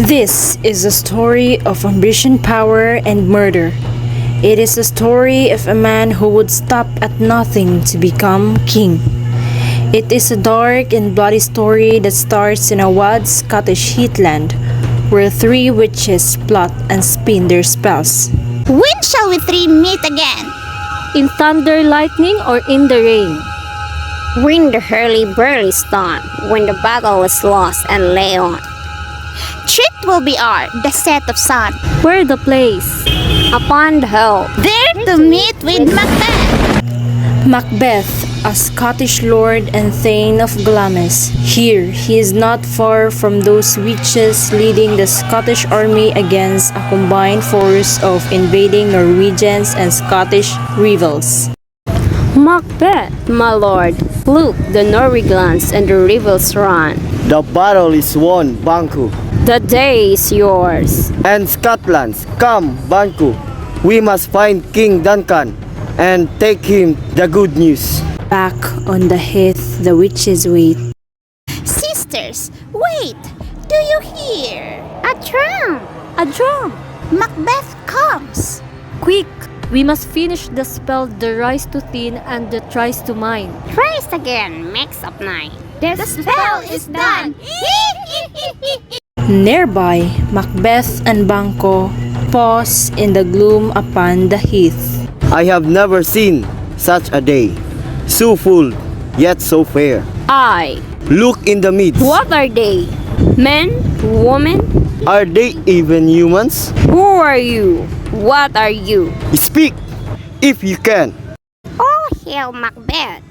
This is a story of ambition, power, and murder. It is a story of a man who would stop at nothing to become king. It is a dark and bloody story that starts in a wild Scottish heathland, where three witches plot and spin their spells. When shall we three meet again? In thunder, lightning, or in the rain? When the hurly-burly storm, when the battle is lost and lay on. Treat will be our the set of sun. Where the place? Upon the hill. There to meet with Macbeth. Macbeth, a Scottish lord and thane of Glamis. Here, he is not far from those witches leading the Scottish army against a combined force of invading Norwegians and Scottish rebels. Macbeth, my lord, look, the Norwegians and the rebels run. The battle is won, Banku. The day is yours. And Scotland's, come, Banku. We must find King Duncan and take him the good news. Back on the heath, the witches wait. Sisters, wait! Do you hear? A drum! A drum! Macbeth comes. Quick! We must finish the spell the rise to thin and the tries to mine. Trace again, mix up 9. The spell is done. Nearby, Macbeth and Banquo pause in the gloom upon the heath. I have never seen such a day. So full, yet so fair. I. Look in the midst. What are they? Men? Women? Are they even humans? Who are you? What are you? Speak, if you can. Oh, hail Macbeth,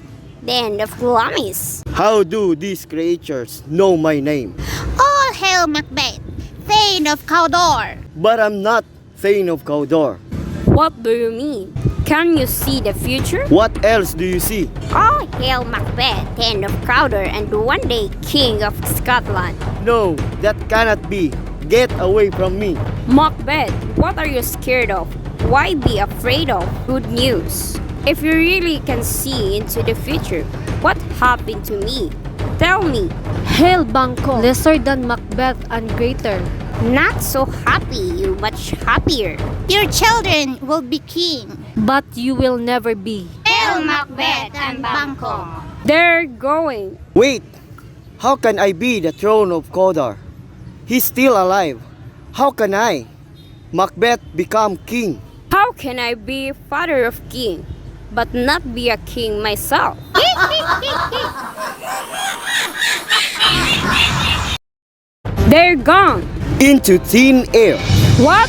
the end of Glamis. How do these creatures know my name? All hail Macbeth, Thane of Cawdor. But I'm not Thane of Cawdor. What do you mean? Can you see the future? What else do you see? Oh, hail Macbeth, Thane of Cawdor, and one day King of Scotland. No, that cannot be. Get away from me. Macbeth, what are you scared of? Why be afraid of good news? If you really can see into the future, what happened to me? Tell me. Hail Banquo, lesser than Macbeth and greater. Not so happy, you much happier. Your children will be king. But you will never be. Hail Macbeth and Banquo. They're going. Wait, how can I be the throne of Cawdor? He's still alive. How can I, Macbeth, become king? How can I be father of king, but not be a king myself? They're gone. Into thin air, What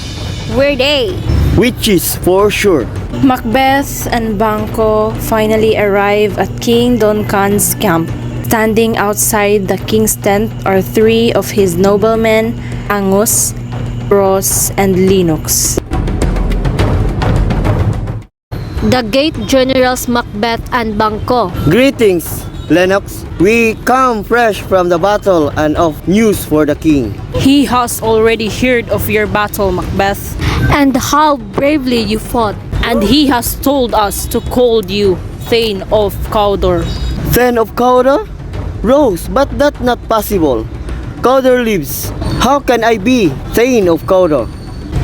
were they? witches for sure. Macbeth and Banquo finally arrive at King Duncan's camp. Standing outside the king's tent are three of his noblemen, Angus, Ross, and Lennox. The gate generals Macbeth and Banquo. Greetings, Lennox. We come fresh from the battle and of news for the king. He has already heard of your battle, Macbeth, And how bravely you fought. and he has told us to call you Thane of Cawdor. Thane of Cawdor? Rose, but that's not possible. Cawdor lives. How can I be Thane of Cawdor?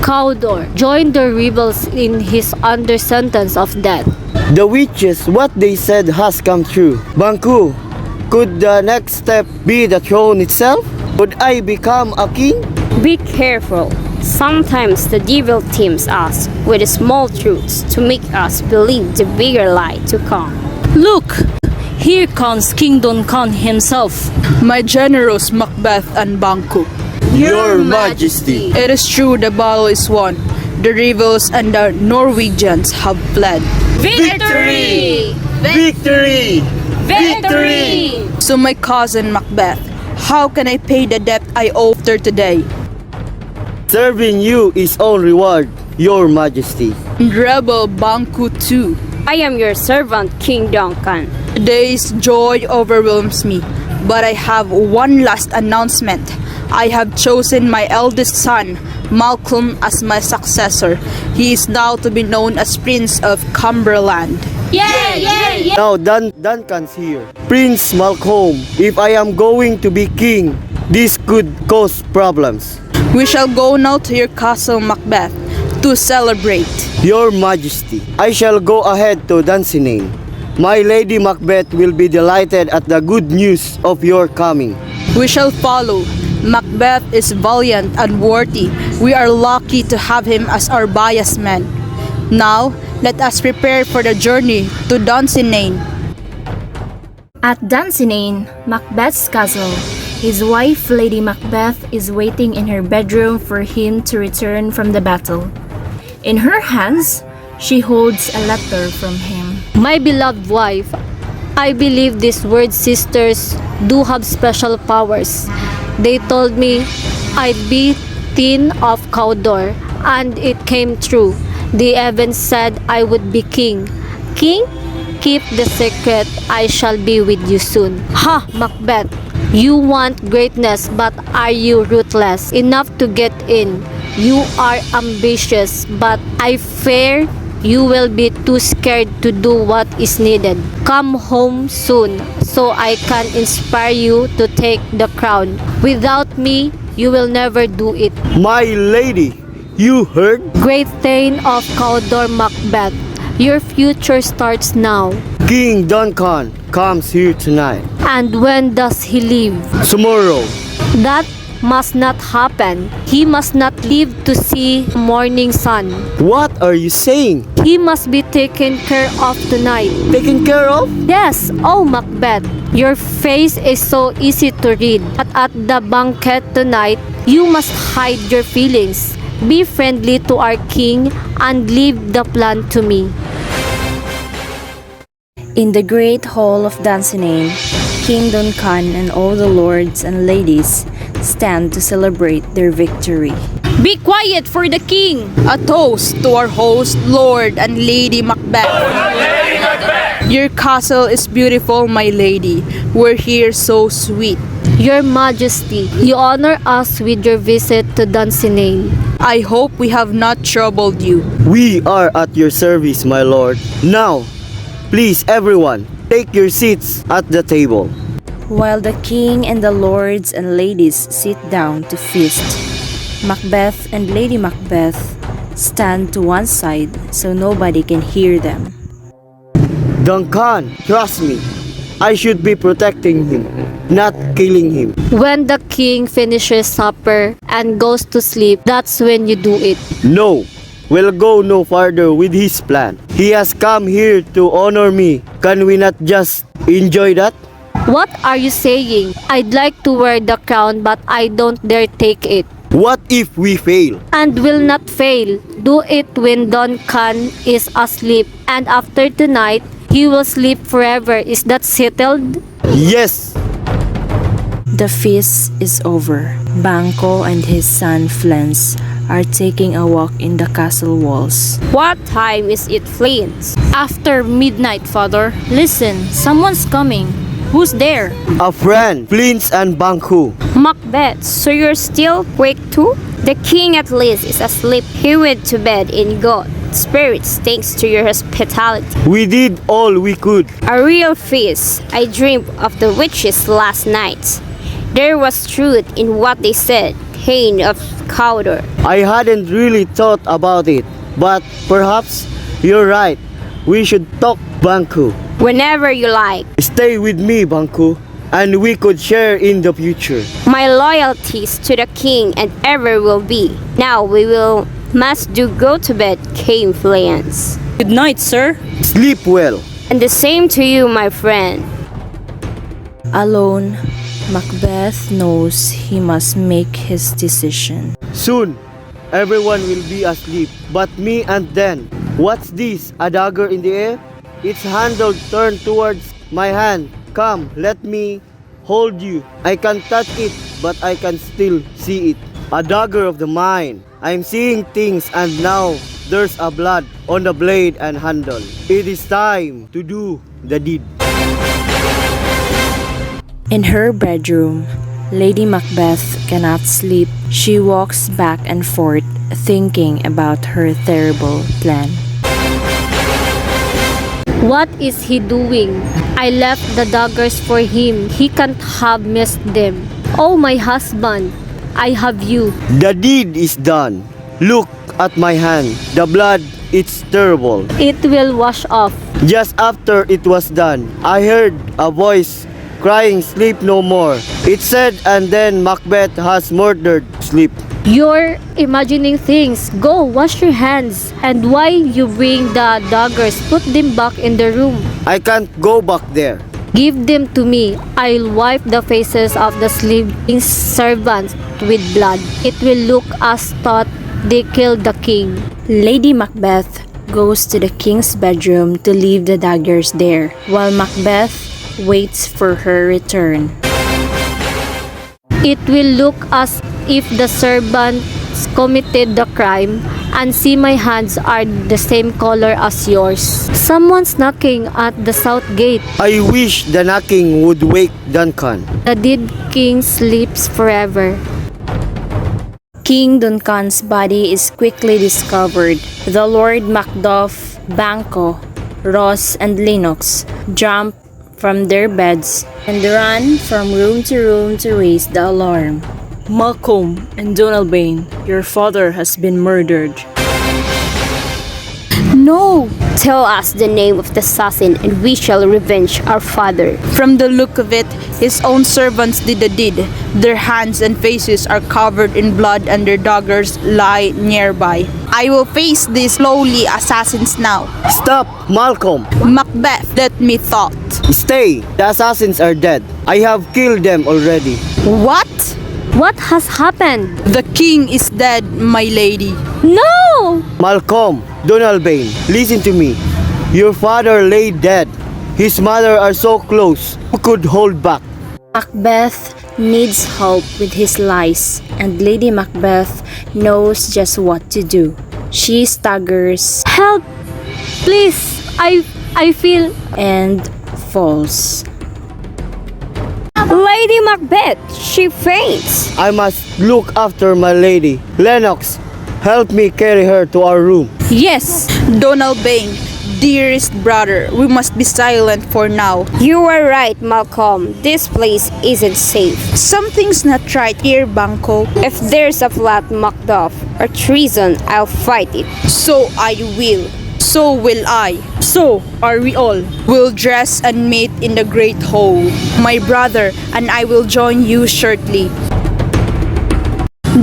Cawdor joined the rebels in his under sentence of death. The witches, what they said has come true. Banku, could the next step be the throne itself? Could I become a king? Be careful. Sometimes the devil tempts us with small truths to make us believe the bigger lie to come. Look! Here comes King Duncan himself. My generals Macbeth and Banquo. Your Majesty. It is true the battle is won. The rebels and the Norwegians have fled. Victory! Victory! Victory! So my cousin Macbeth, how can I pay the debt I owe her today? Serving you is all reward, Your Majesty. And rebel Banquo too. I am your servant, King Duncan. Today's joy overwhelms me, but I have one last announcement. I have chosen my eldest son, Malcolm, as my successor. He is now to be known as Prince of Cumberland. Now Duncan's here. Prince Malcolm, if I am going to be king, This could cause problems. We shall go now to your castle, Macbeth, to celebrate. Your Majesty, I shall go ahead to Dunsinane. My Lady Macbeth will be delighted at the good news of your coming. We shall follow. Macbeth is valiant and worthy. We are lucky to have him as our bias man. Now, let us prepare for the journey to Dunsinane. At Dunsinane, Macbeth's castle, his wife, Lady Macbeth, is waiting in her bedroom for him to return from the battle. In her hands, she holds a letter from him. My beloved wife, I believe these word sisters do have special powers. They told me I'd be Queen of Cawdor, and it came true. They even said I would be king. King? Keep the secret, I shall be with you soon. Ha, Macbeth! You want greatness, but are you ruthless enough to get in? You are ambitious, but I fear you will be too scared to do what is needed. Come home soon, so I can inspire you to take the crown. Without me, you will never do it. My lady, you heard? Great Thane of Cawdor, Macbeth, your future starts now. King Duncan comes here tonight. And when does he leave? Tomorrow. That must not happen. He must not live to see morning sun. What are you saying? He must be taken care of tonight. Taken care of? Yes, oh Macbeth, your face is so easy to read. But at the banquet tonight, you must hide your feelings. Be friendly to our king and leave the plan to me. In the great hall of Dunsinane, King Duncan and all the lords and ladies stand to celebrate their victory. Be quiet for the king! A toast to our host, Lord and Lady Macbeth. Your castle is beautiful, my lady. We're here so sweet. Your Majesty, you honor us with your visit to Dunsinane. I hope we have not troubled you. We are at your service, my lord. Now, please everyone, take your seats at the table. While the king and the lords and ladies sit down to feast, Macbeth and Lady Macbeth stand to one side so nobody can hear them. Duncan, trust me. I should be protecting him, not killing him. When the king finishes supper and goes to sleep, that's when you do it. No, we'll go no farther with his plan. He has come here to honor me. Can we not just enjoy that? What are you saying? I'd like to wear the crown, but I don't dare take it. What if we fail? And will not fail. Do it when Duncan is asleep, and after tonight, he will sleep forever. Is that settled? Yes. The feast is over. Banquo and his son Flens are taking a walk in the castle walls. What time is it, Flint? After midnight, father. Listen, someone's coming. Who's there? A friend, Flint and Banku. Macbeth, so you're still awake too? The king at least is asleep. He went to bed in good spirits thanks to your hospitality. We did all we could. A real feast. I dreamed of the witches last night. There was truth in what they said. Thane of Cawdor. I hadn't really thought about it, but perhaps you're right. We should talk, Banku. Whenever you like. Stay with me, Banku, and we could share in the future. My loyalties to the king and ever will be. Now must go to bed, King Flans. Good night, sir. Sleep well. And the same to you, my friend. Alone, Macbeth knows he must make his decision. Soon, everyone will be asleep, but me and then. What's this? A dagger in the air? Its handle turned towards my hand. Come, let me hold you. I can't touch it, but I can still see it. A dagger of the mind. I'm seeing things, and now there's a blood on the blade and handle. It is time to do the deed. In her bedroom, Lady Macbeth cannot sleep. She walks back and forth, thinking about her terrible plan. What is he doing? I left the daggers for him. He can't have missed them. Oh, my husband, I have you. The deed is done. Look at my hand. The blood, it's terrible. It will wash off. Just after it was done, I heard a voice crying, "Sleep no more." It said, and then Macbeth has murdered sleep. You're imagining things. Go, wash your hands. And why you bring the daggers? Put them back in the room. I can't go back there. Give them to me. I'll wipe the faces of the sleeping servants with blood. It will look as thought they killed the king. Lady Macbeth goes to the king's bedroom to leave the daggers there, while Macbeth waits for her return. It will look as if the servants committed the crime, and see my hands are the same color as yours. Someone's knocking at the south gate. I wish the knocking would wake Duncan. The dead king sleeps forever. King Duncan's body is quickly discovered. The Lord Macduff, Banquo, Ross, and Lennox jump from their beds and run from room to raise the alarm. Malcolm and Donalbain, your father has been murdered. No! Tell us the name of the assassin and we shall revenge our father. From the look of it, his own servants did the deed. Their hands and faces are covered in blood and their daggers lie nearby. I will face these lowly assassins now. Stop, Malcolm! Macbeth, let me thought. Stay! The assassins are dead. I have killed them already. What? What has happened? The king is dead, my lady. No! Malcolm, Donalbain, listen to me. Your father lay dead. His mother are so close. Who could hold back? Macbeth needs help with his lies, and Lady Macbeth knows just what to do. She staggers Help! Please! I feel... and falls. Lady Macbeth, she faints. I must look after my lady. Lennox, help me carry her to our room. Yes, Donalbain, dearest brother, we must be silent for now. You are right, Malcolm. This place isn't safe. Something's not right here, Banquo. If there's a plot, Macduff, or treason, I'll fight it. So I will. So will I. So are we all. We'll dress and meet in the great hall. My brother and I will join you shortly.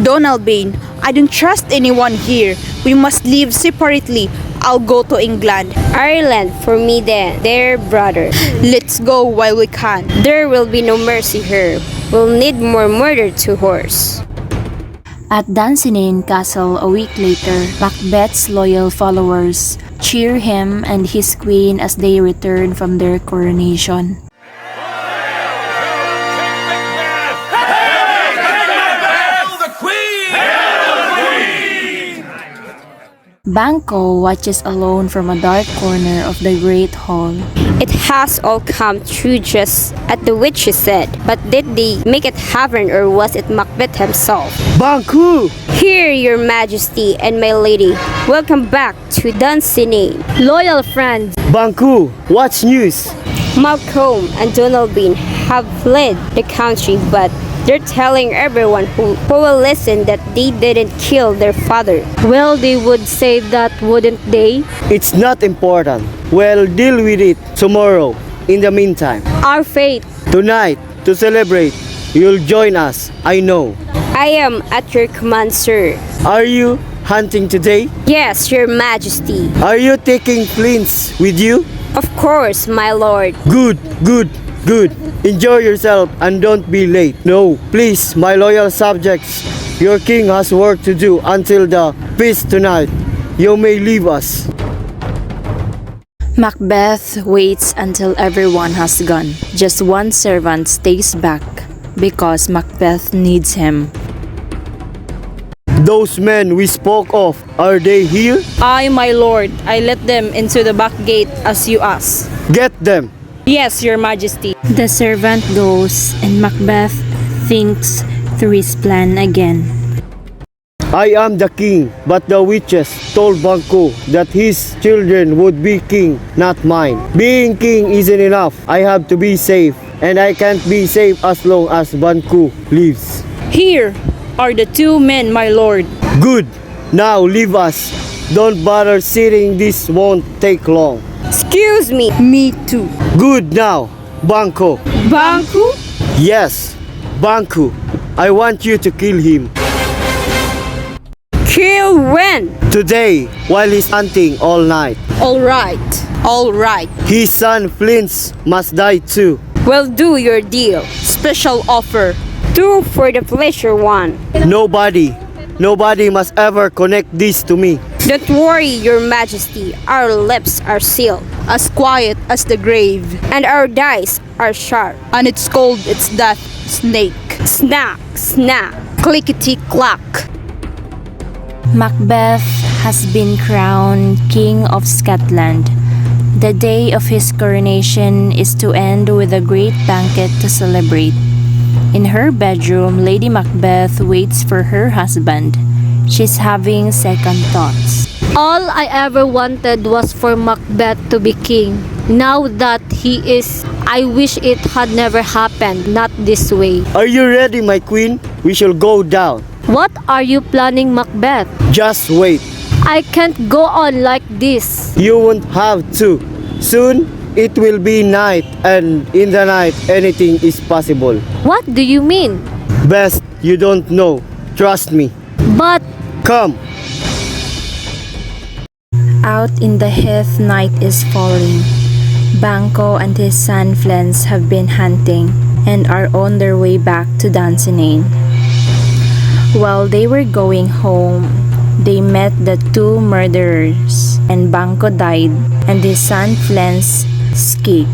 Donalbain, I don't trust anyone here. We must live separately. I'll go to England. Ireland for me then, dear brother. Let's go while we can. There will be no mercy here. We'll need more murder to horse. At Dunsinane Castle a week later, Macbeth's loyal followers cheer him and his queen as they return from their coronation. Banquo watches alone from a dark corner of the great hall. It has all come true just as the witches said. But did they make it happen or was it Macbeth himself? Banquo! Here, your majesty and my lady. Welcome back to Dunsinane. Loyal friends, Banquo, what's news? Malcolm and Donalbain have fled the country, but they're telling everyone who will listen that they didn't kill their father. well, they would say that, wouldn't they? It's not important. We'll deal with it tomorrow. In the meantime, Our fate. tonight, to celebrate, you'll join us, I know. I am at your command, sir. Are you hunting today? Yes, your majesty. Are you taking flints with you? Of course, my lord. Good, good, good. Enjoy yourself and don't be late. No, please, my loyal subjects. Your king has work to do until the feast tonight. You may leave us. Macbeth waits until everyone has gone. Just one servant stays back because Macbeth needs him. Those men we spoke of, are they here? I, my lord, I let them into the back gate as you asked. Get them. Yes, your majesty. The servant goes and Macbeth thinks through his plan again. I am the king, but the witches told Banquo that his children would be king, not mine. Being king isn't enough. I have to be safe. and I can't be safe as long as Banku lives. Here are the 2 men, my lord. Good. Now leave us. Don't bother sitting. This won't take long. Excuse me. Me too. Good now, Banku. Banku? Yes, Banku. I want you to kill him. Kill when? Today, while he's hunting all night. All right. All right. His son Flint must die too. Well, do your deal. Special offer. 2 for the pleasure one. Nobody must ever connect this to me. Don't worry, your majesty. Our lips are sealed, As quiet as the grave. and our dice are sharp. And it's cold, it's death, snake. Snack, snack. Clickety-clack. Macbeth has been crowned King of Scotland. The day of his coronation is to end with a great banquet to celebrate. In her bedroom, Lady Macbeth waits for her husband. She's having second thoughts. All I ever wanted was for Macbeth to be king. Now that he is, I wish it had never happened, not this way. Are you ready, my queen? We shall go down. What are you planning, Macbeth? Just wait. I can't go on like this. You won't have to. Soon, it will be night, and in the night, anything is possible. What do you mean? Best you don't know. Trust me. But Come. Out in the heath, night is falling. Banco and his son Flens have been hunting and are on their way back to Dunsinane. While they were going home, they met the 2 murderers, and Banco died and his son Flens escaped.